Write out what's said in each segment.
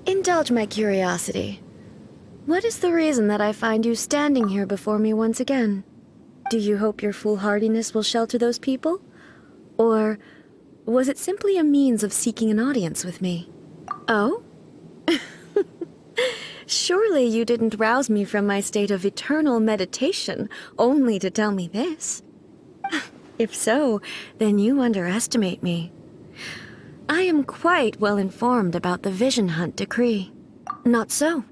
Indulge my curiosity. What is the reason that I find you standing here before me once again? Do you hope your foolhardiness will shelter those people? Or was it simply a means of seeking an audience with me? Oh? Surely you didn't rouse me from my state of eternal meditation only to tell me this. If so, then you underestimate me. I am quite well informed about the Vision Hunt decree. Not so.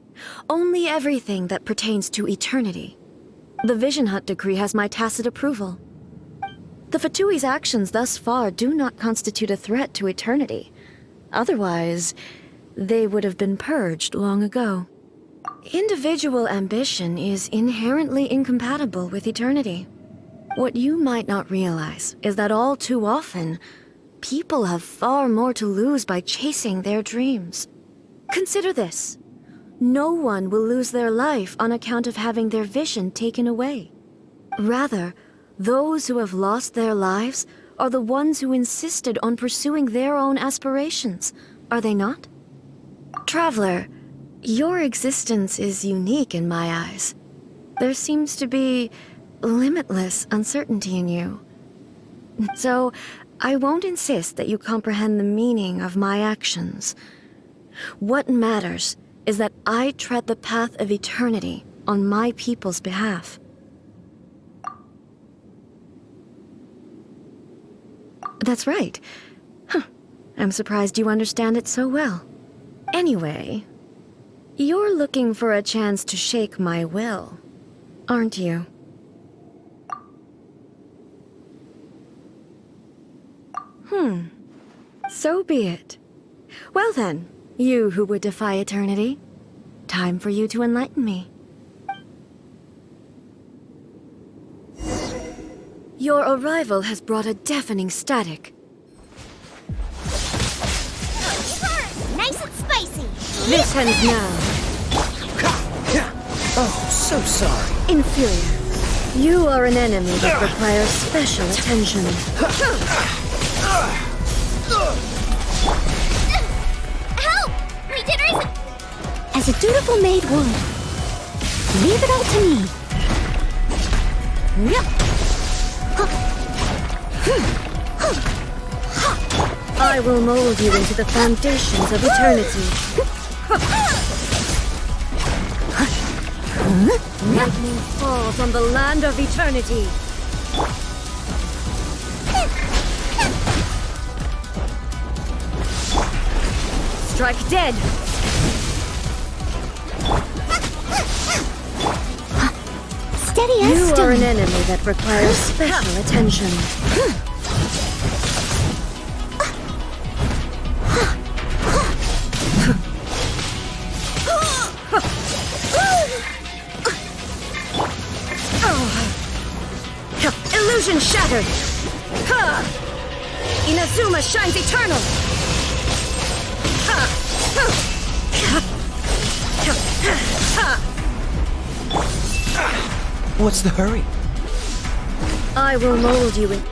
Only everything that pertains to eternity. The Vision Hunt decree has my tacit approval. The Fatui's actions thus far do not constitute a threat to eternity. Otherwise, they would have been purged long ago. Individual ambition is inherently incompatible with eternity. What you might not realize is that all too often, people have far more to lose by chasing their dreams. Consider this. No one will lose their life on account of having their vision taken away. Rather, those who have lost their lives are the ones who insisted on pursuing their own aspirations, are they not? Traveler, your existence is unique in my eyes. There seems to be limitless uncertainty in you. So, I won't insist that you comprehend the meaning of my actions. What matters is that I tread the path of eternity on my people's behalf. That's right. Huh. I'm surprised you understand it so well. Anyway, you're looking for a chance to shake my will, aren't you? So be it. Well then, you who would defy eternity, time for you to enlighten me. Your arrival has brought a deafening static. Nice and spicy. This ends now. Oh, so sorry. Inferior. You are an enemy that requires special attention. Help! My dinner isn't... As a dutiful maid would. Leave it all to me. I will mold you into the foundations of eternity. Lightning falls on the land of eternity. Strike dead! Steady as You stone. are an enemy that requires special attention. Illusion shattered! Inazuma shines eternal! What's the hurry? I will mold you in...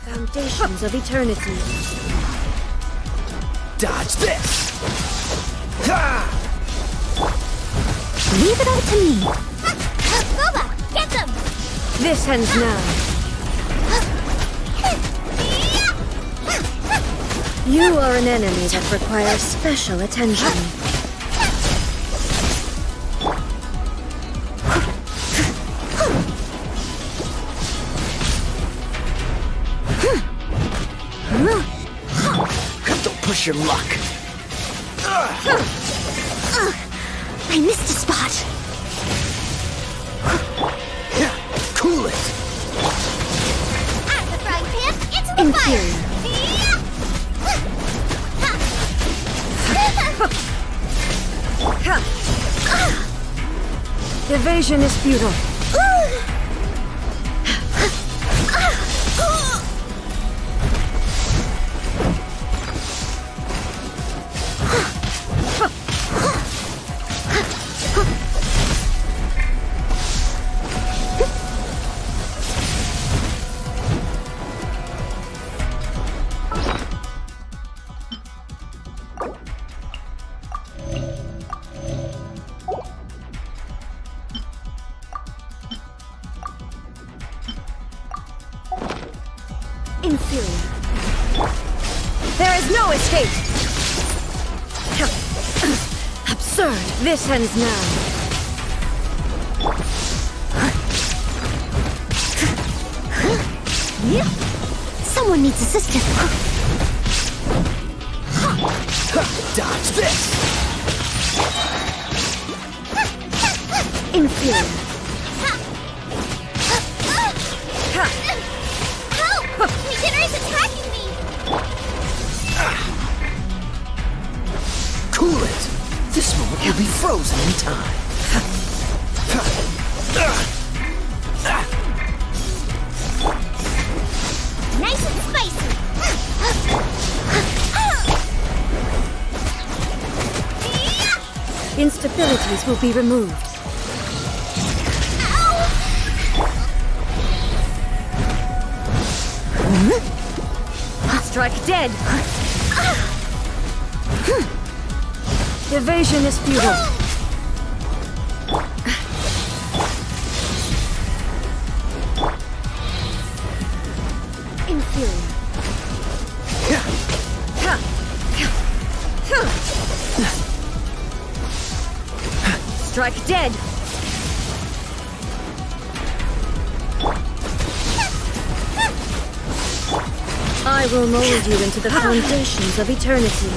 Foundations of eternity. Dodge this! Ha! Leave it all to me. Boba, get them! This ends now. You are an enemy that requires special attention. Don't push your luck. I missed a spot. Cool it. Out of the frying pan, into the Inferior. fire! Evasion is futile. Inferior. There is no escape! Absurd! This ends now. Someone needs assistance. Dodge this! Inferior. Help! Regener is attacking me! Cool it! This moment will be frozen in time. Nice and spicy! Instabilities will be removed. Strike dead! Evasion is futile. Inferior. Strike dead! I will mold you into the foundations of eternity.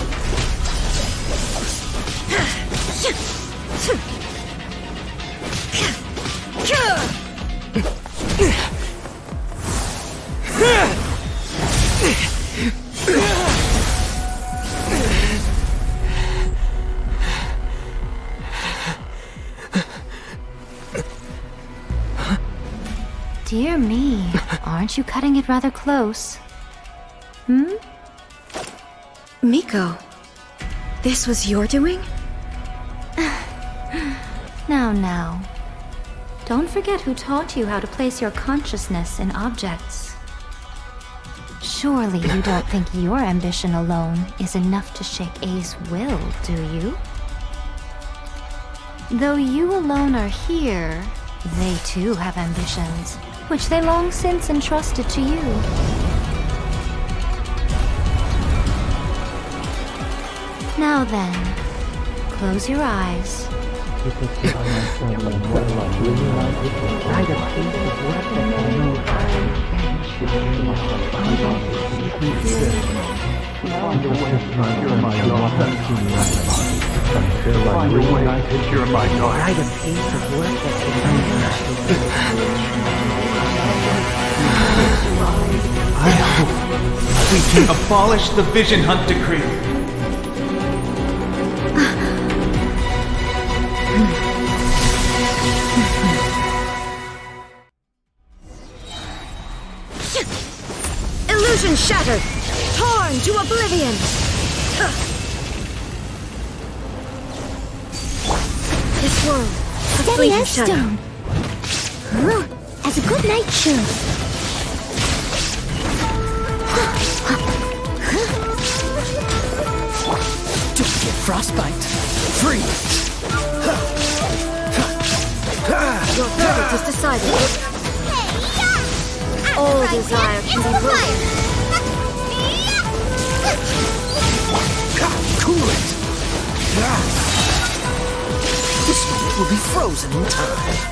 Dear me, aren't you cutting it rather close? Hmm? Miko, this was your doing? Now. Don't forget who taught you how to place your consciousness in objects. Surely you don't think your ambition alone is enough to shake A's will, do you? Though you alone are here, they too have ambitions, which they long since entrusted to you. Now then, close your eyes. I hope we can abolish the Vision Hunt Decree. Illusion shattered! Torn to oblivion! This world, a Steady fleeting as shadow. stone. As a good knight should. Don't get frostbite. Freeze! Your verdict is decided. All desire can be broken. Cool it! This moment will be frozen in time.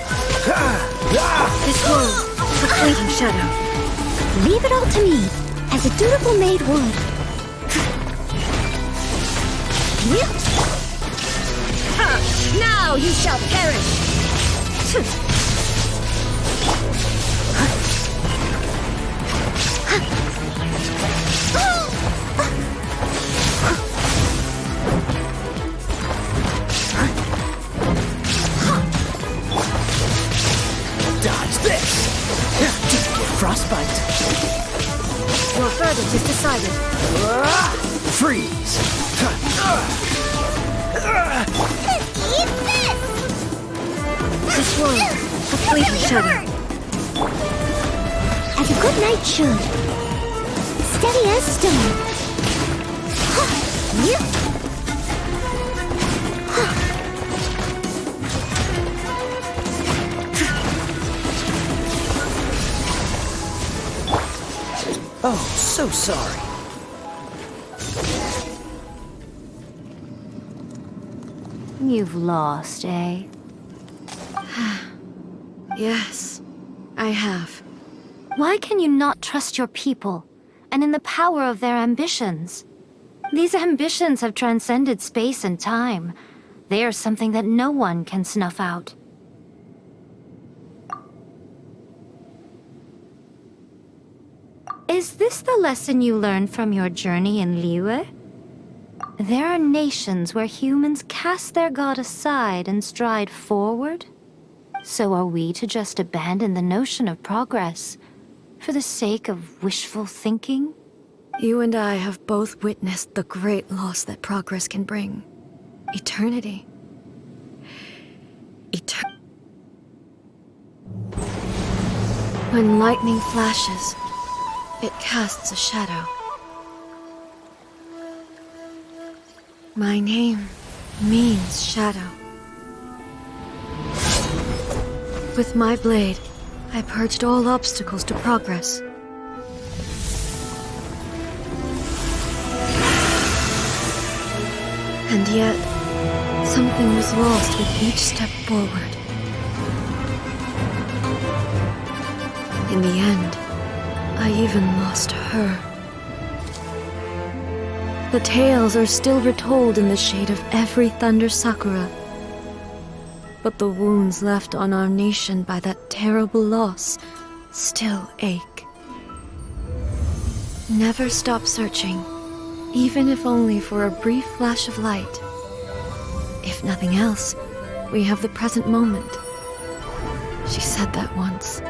This world, a fleeting shadow. Leave it all to me, as a dutiful maid would. Now you shall perish! Freeze! Eat this! This world, a fleeting shadow. As a good knight should. Steady as stone. Huh. Yeah. Oh, so sorry. You've lost, eh? Yes, I have. Why can you not trust your people, and in the power of their ambitions? These ambitions have transcended space and time. They are something that no one can snuff out. Is this the lesson you learned from your journey in Liyue? There are nations where humans cast their god aside and stride forward. So are we to just abandon the notion of progress for the sake of wishful thinking? You and I have both witnessed the great loss that progress can bring. Eternity. When lightning flashes, it casts a shadow. My name means shadow. With my blade, I purged all obstacles to progress. And yet, something was lost with each step forward. In the end, I even lost her. The tales are still retold in the shade of every thunder sakura. But the wounds left on our nation by that terrible loss still ache. Never stop searching, even if only for a brief flash of light. If nothing else, we have the present moment. She said that once.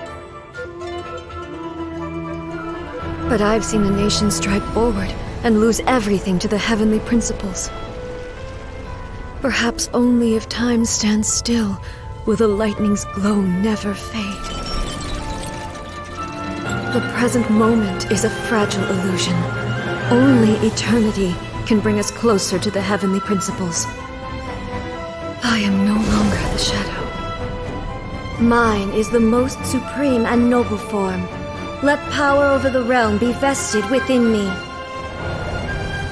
But I've seen a nation stride forward and lose everything to the heavenly principles. Perhaps only if time stands still will the lightning's glow never fade. The present moment is a fragile illusion. Only eternity can bring us closer to the heavenly principles. I am no longer the shadow. Mine is the most supreme and noble form. Let power over the realm be vested within me.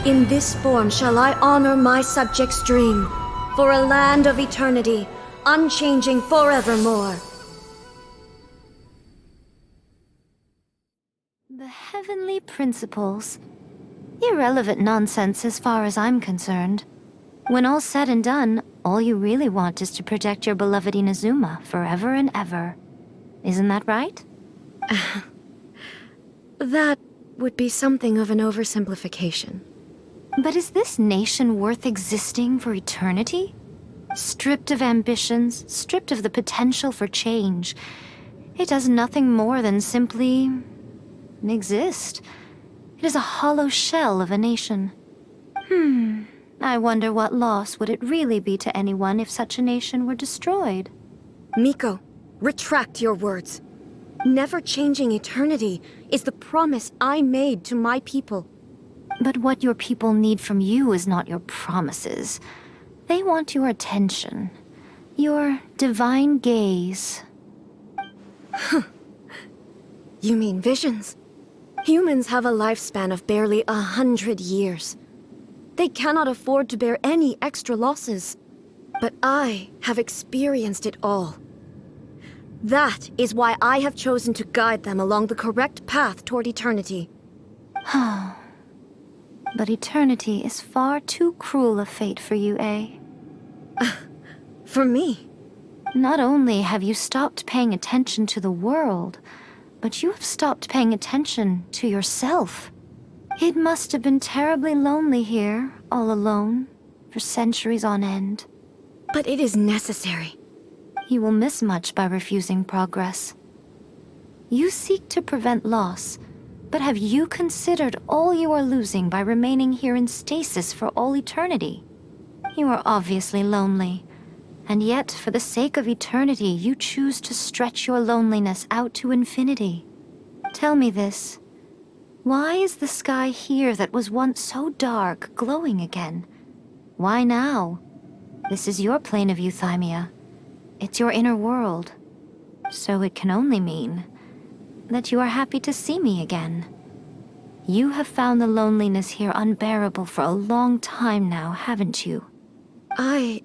In this form shall I honor my subjects' dream, for a land of eternity, unchanging forevermore. The heavenly principles. Irrelevant nonsense as far as I'm concerned. When all's said and done, all you really want is to protect your beloved Inazuma forever and ever. Isn't that right? That would be something of an oversimplification. But is this nation worth existing for eternity? Stripped of ambitions, stripped of the potential for change, it does nothing more than simply exist. It is a hollow shell of a nation. I wonder what loss would it really be to anyone if such a nation were destroyed? Miko, retract your words. Never changing eternity is the promise I made to my people. But what your people need from you is not your promises. They want your attention. Your divine gaze. You mean visions? Humans have a lifespan of barely 100 years. They cannot afford to bear any extra losses. But I have experienced it all. That is why I have chosen to guide them along the correct path toward eternity. But eternity is far too cruel a fate for you, eh? For me? Not only have you stopped paying attention to the world, but you have stopped paying attention to yourself. It must have been terribly lonely here, all alone, for centuries on end. But it is necessary. You will miss much by refusing progress. You seek to prevent loss, But have you considered all you are losing by remaining here in stasis for all eternity? You are obviously lonely, and yet for the sake of eternity you choose to stretch your loneliness out to infinity. Tell me this. Why is the sky here that was once so dark glowing again? Why now? This is your plane of Euthymia. It's your inner world. So it can only mean that you are happy to see me again. You have found the loneliness here unbearable for a long time now, haven't you? I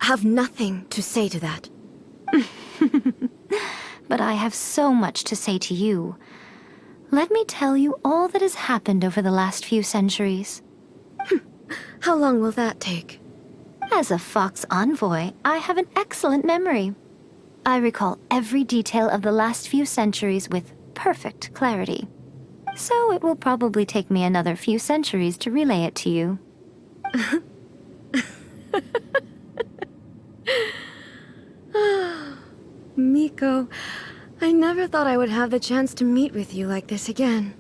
have nothing to say to that. But I have so much to say to you. Let me tell you all that has happened over the last few centuries. How long will that take? As a Fox envoy, I have an excellent memory. I recall every detail of the last few centuries with perfect clarity. So it will probably take me another few centuries to relay it to you. Miko, I never thought I would have the chance to meet with you like this again.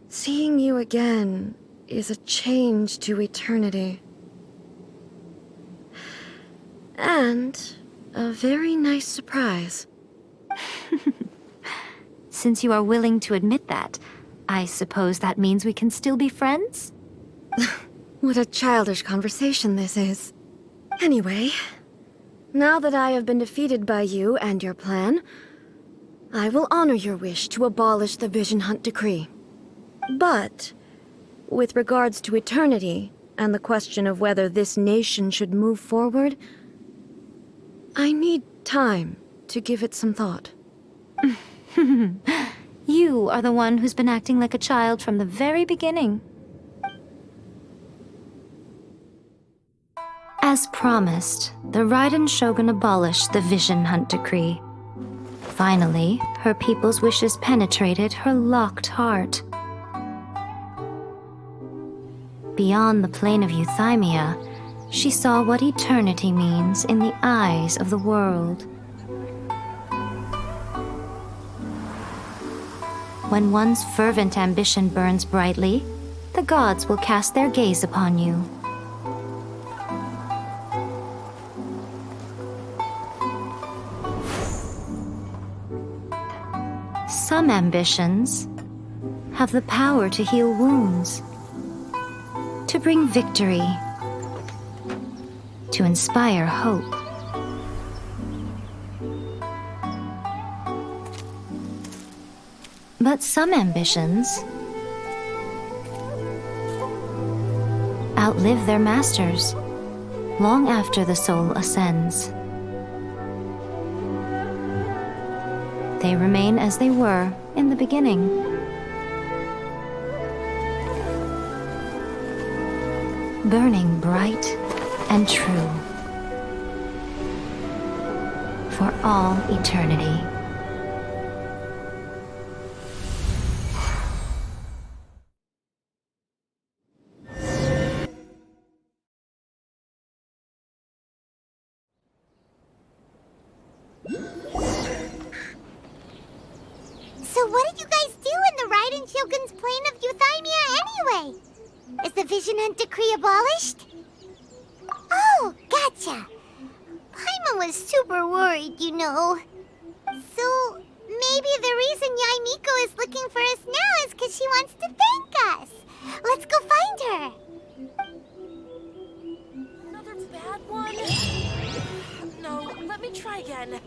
Seeing you again is a change to eternity. And a very nice surprise. Since you are willing to admit that, I suppose that means we can still be friends? What a childish conversation this is. Anyway, now that I have been defeated by you and your plan, I will honor your wish to abolish the Vision Hunt Decree. But, with regards to eternity, and the question of whether this nation should move forward, I need time to give it some thought. You are the one who's been acting like a child from the very beginning. As promised, the Raiden Shogun abolished the Vision Hunt Decree. Finally, her people's wishes penetrated her locked heart. Beyond the plane of Euthymia, she saw what eternity means in the eyes of the world. When one's fervent ambition burns brightly, the gods will cast their gaze upon you. Some ambitions have the power to heal wounds, to bring victory, to inspire hope. But some ambitions outlive their masters long after the soul ascends. They remain as they were in the beginning. Burning bright and true for all eternity. So what did you guys do in the Raiden Shogun's plane of Euthymia anyway? Is the Vision Hunt Decree abolished? Oh, gotcha. Paimon was super worried, you know. So maybe the reason Yae Miko is looking for us now is because she wants to thank us. Let's go find her. Another bad one? No, let me try again.